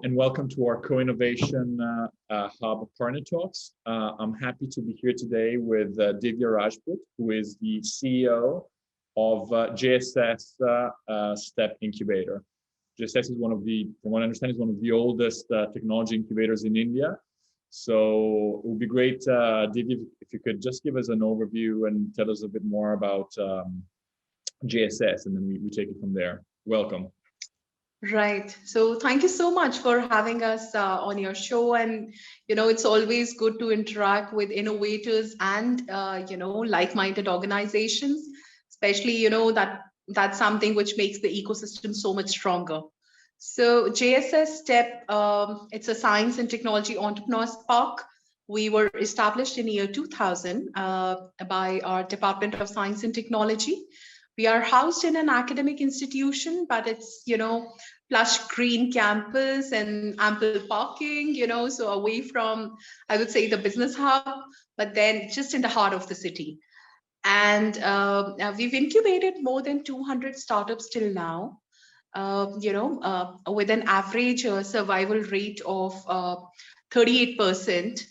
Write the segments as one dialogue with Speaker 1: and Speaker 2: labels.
Speaker 1: and welcome to our Co-Innovation Hub Partner Talks. I'm happy to be here today with Divya Rajput, who is the CEO of JSS Step Incubator. JSS is one of the, from what I understand, is one of the oldest technology incubators in India. So it would be great, Divya, if you could just give us an overview and tell us a bit more about JSS, and then we take it from there. Welcome.
Speaker 2: Right. So thank you so much for having us on your show. And, it's always good to interact with innovators and, like-minded organizations, especially, that's something which makes the ecosystem so much stronger. So JSS Step, it's a science and technology entrepreneurs park. We were established in the year 2000 by our Department of Science and Technology. We are housed in an academic institution, but it's, plush green campus and ample parking, so away from, I would say, the business hub, but then just in the heart of the city. And we've incubated more than 200 startups till now, with an average survival rate of 38%.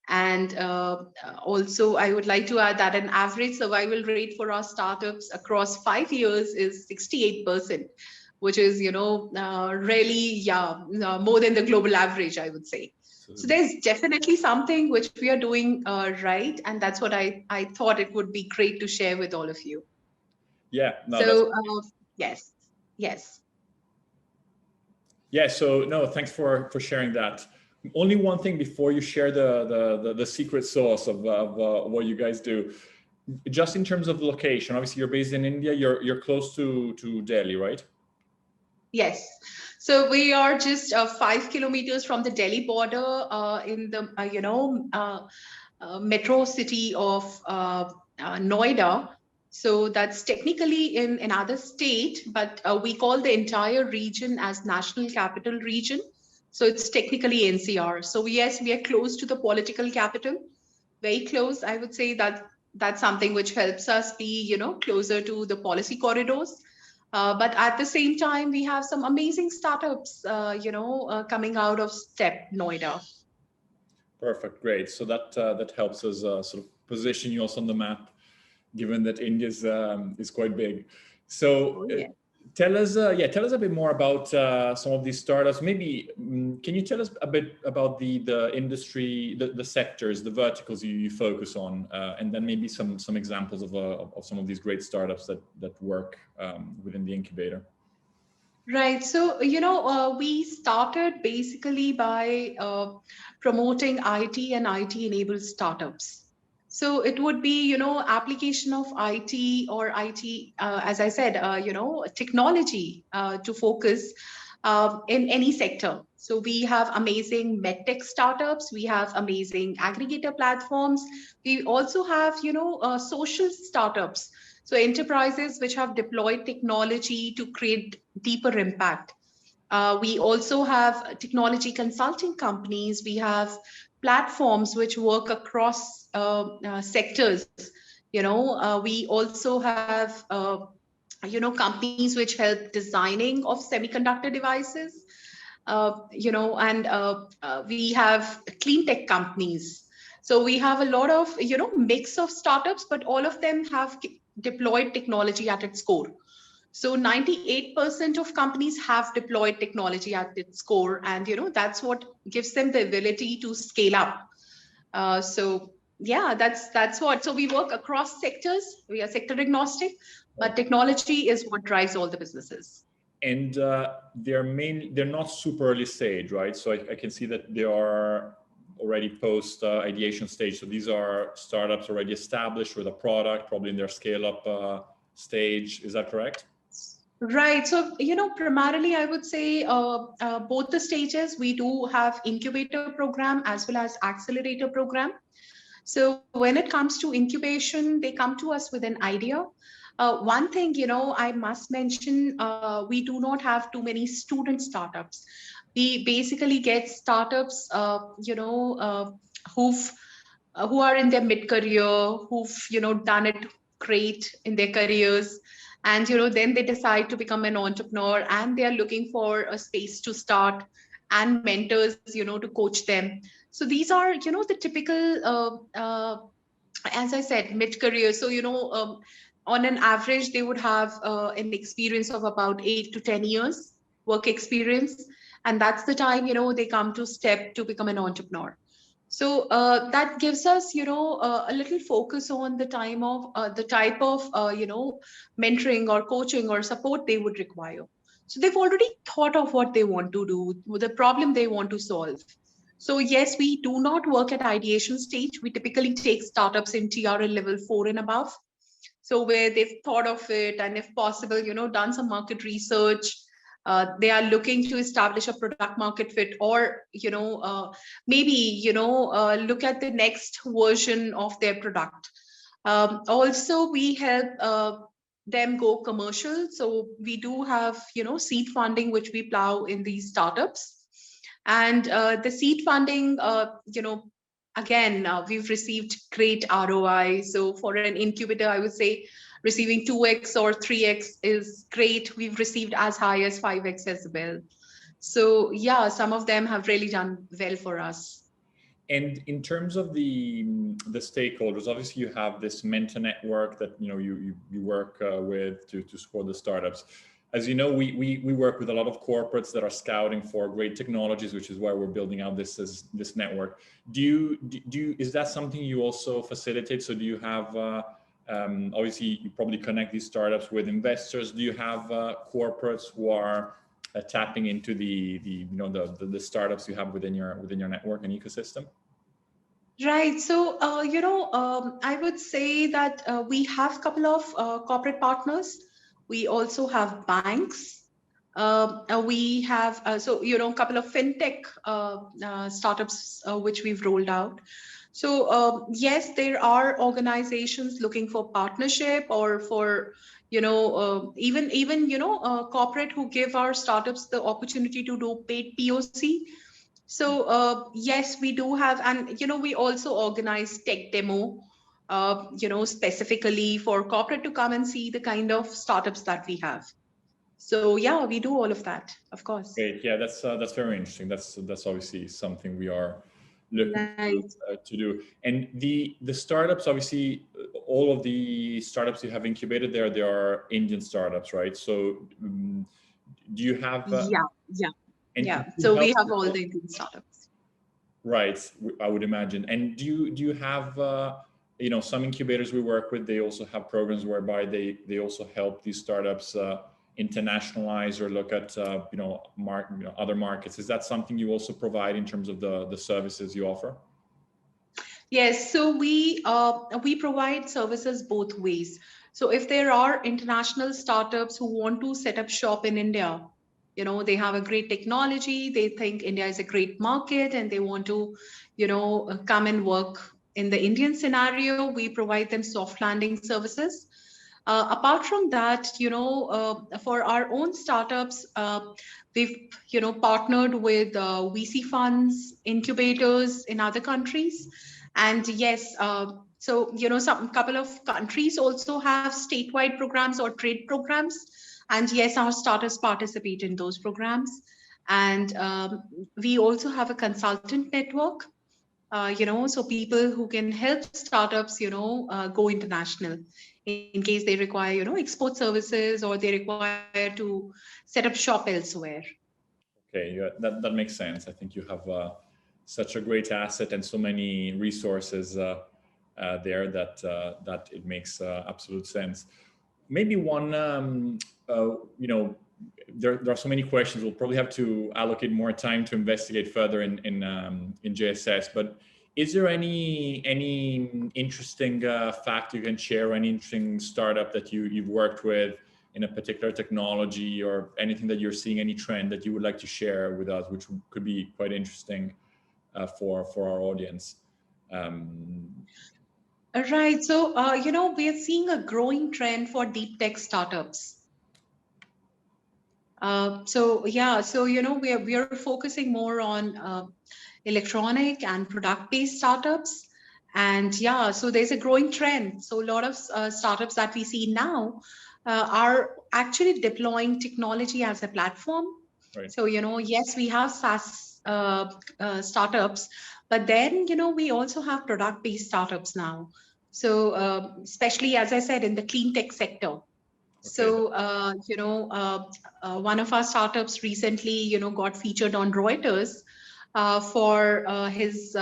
Speaker 2: And also, I would like to add that an average survival rate for our startups across 5 years is 68%, which is, really, more than the global average, I would say. So there's definitely something which we are doing right. And that's what I thought it would be great to share with all of you.
Speaker 1: Yeah. No,
Speaker 2: so, yes.
Speaker 1: Yeah. So, no, thanks for sharing that. Only one thing before you share the secret sauce of what you guys do. Just in terms of location, obviously you're based in India. You're close to Delhi, right?
Speaker 2: Yes. So we are just 5 kilometers from the Delhi border in the metro city of Noida. So that's technically in another state, but we call the entire region as National Capital Region. So it's technically NCR. So yes, we are close to the political capital, very close. I would say that that's something which helps us be, closer to the policy corridors. But at the same time, we have some amazing startups, coming out of Step Noida.
Speaker 1: Perfect, great. So that helps us sort of position you also on the map, given that India is quite big. So. Yeah. Tell us a bit more about some of these startups. Maybe can you tell us a bit about the industry, the sectors, the verticals you focus on, and then maybe some examples of some of these great startups that work within the incubator.
Speaker 2: Right. So we started basically by promoting IT and IT-enabled startups. So it would be, application of IT or IT, as I said, technology to focus in any sector. So we have amazing medtech startups. We have amazing aggregator platforms. We also have, social startups. So enterprises which have deployed technology to create deeper impact. We also have technology consulting companies. We have platforms which work across sectors. We also have, companies which help designing of semiconductor devices, and we have clean tech companies. So we have a lot of, mix of startups, but all of them have deployed technology at its core. So 98% of companies have deployed technology at its core, and that's what gives them the ability to scale up. So yeah, that's what. So we work across sectors. We are sector agnostic, but technology is what drives all the businesses.
Speaker 1: And they're not super early stage, right? So I can see that they are already post ideation stage. So these are startups already established with a product, probably in their scale up stage. Is that correct?
Speaker 2: Right. So, primarily I would say both the stages. We do have incubator program as well as accelerator program. So when it comes to incubation, they come to us with an idea. One thing, I must mention, we do not have too many student startups. We basically get startups, who are in their mid-career, who've, done it great in their careers. And, then they decide to become an entrepreneur and they're looking for a space to start and mentors, to coach them. So these are, the typical, as I said, mid-career. So, on an average, they would have an experience of about 8 to 10 years work experience. And that's the time, they come to step to become an entrepreneur. So that gives us, a little focus on the type of, mentoring or coaching or support they would require. So they've already thought of what they want to do, the problem they want to solve. So yes, we do not work at ideation stage. We typically take startups in TRL level 4 and above. So where they've thought of it and if possible, done some market research. They are looking to establish a product market fit, or maybe look at the next version of their product. Also, we help them go commercial. So we do have seed funding which we plow in these startups. And the seed funding, again, we've received great ROI. So for an incubator, I would say receiving 2x or 3x is great. We've received as high as 5x as well. So yeah, some of them have really done well for us.
Speaker 1: And in terms of the stakeholders, obviously you have this mentor network that you work with to score the startups. As you know, we work with a lot of corporates that are scouting for great technologies, which is why we're building out this network. Is that something you also facilitate? So do you have obviously you probably connect these startups with investors. Do you have corporates who are tapping into the startups you have within your network and ecosystem?
Speaker 2: Right. So, I would say that we have a couple of corporate partners. We also have banks. We have, a couple of fintech startups which we've rolled out. So, yes, there are organizations looking for partnership or for, even corporate who give our startups the opportunity to do paid POC. So yes, we do have, and we also organize tech demo, specifically for corporate to come and see the kind of startups that we have. So yeah, we do all of that, of course.
Speaker 1: Great. Yeah, that's very interesting. That's obviously something we are looking to do. And the startups, obviously, all of the startups you have incubated there, they are Indian startups, right? So do you have?
Speaker 2: Yeah. So we have all the Indian startups.
Speaker 1: Right, I would imagine. And do you have some incubators we work with? They also have programs whereby they also help these startups internationalize or look at other markets. Is that something you also provide in terms of the services you offer?
Speaker 2: Yes, so we provide services both ways. So if there are international startups who want to set up shop in India, they have a great technology, they think India is a great market, and they want to, come and work in the Indian scenario, we provide them soft landing services. Apart from that, for our own startups, we've partnered with VC funds, incubators in other countries, and yes, some couple of countries also have statewide programs or trade programs, and yes, our startups participate in those programs. And we also have a consultant network, so people who can help startups, go international in case they require, export services or they require to set up shop elsewhere.
Speaker 1: Okay, yeah, that makes sense. I think you have such a great asset and so many resources there that it makes absolute sense. Maybe one, there are so many questions. We'll probably have to allocate more time to investigate further in JSS. But is there any interesting fact you can share, or any interesting startup that you've worked with in a particular technology, or anything that you're seeing, any trend that you would like to share with us, which could be quite interesting for our audience?
Speaker 2: Right. So, we are seeing a growing trend for deep tech startups. We are focusing more on electronic and product-based startups. And yeah, so there's a growing trend. So a lot of startups that we see now are actually deploying technology as a platform.
Speaker 1: Right.
Speaker 2: So, yes, we have SaaS startups, but then, we also have product-based startups now. So, especially, as I said, in the clean tech sector.
Speaker 1: Okay.
Speaker 2: So, one of our startups recently, got featured on Reuters for his,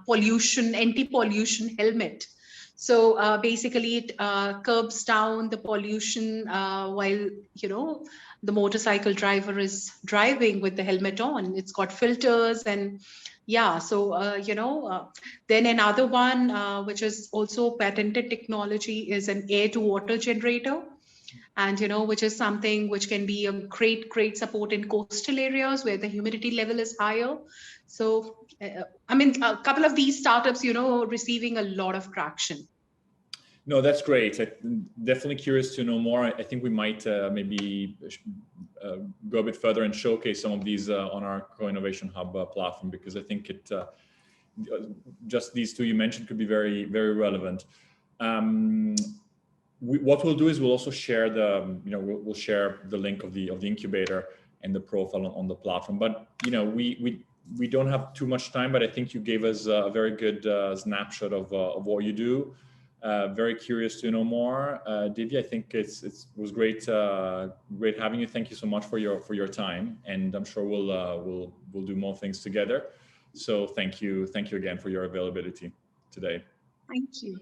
Speaker 2: pollution, anti-pollution helmet. So basically, it curbs down the pollution while, the motorcycle driver is driving with the helmet on. It's got filters and yeah. So, then another one, which is also patented technology, is an air to water generator, and which is something which can be a great support in coastal areas where the humidity level is higher. So I mean, a couple of these startups, receiving a lot of traction.
Speaker 1: No, that's great. I'm definitely curious to know more. I think we might maybe go a bit further and showcase some of these on our Co-Innovation Hub platform, because I think it just these two you mentioned could be very, very relevant. What we'll do is we'll also share the, we'll share the link of the incubator and the profile on the platform. But we don't have too much time, but I think you gave us a very good snapshot of what you do. Very curious to know more, Divya. I think it was great having you. Thank you so much for your time, and I'm sure we'll do more things together. So thank you again for your availability today.
Speaker 2: Thank you.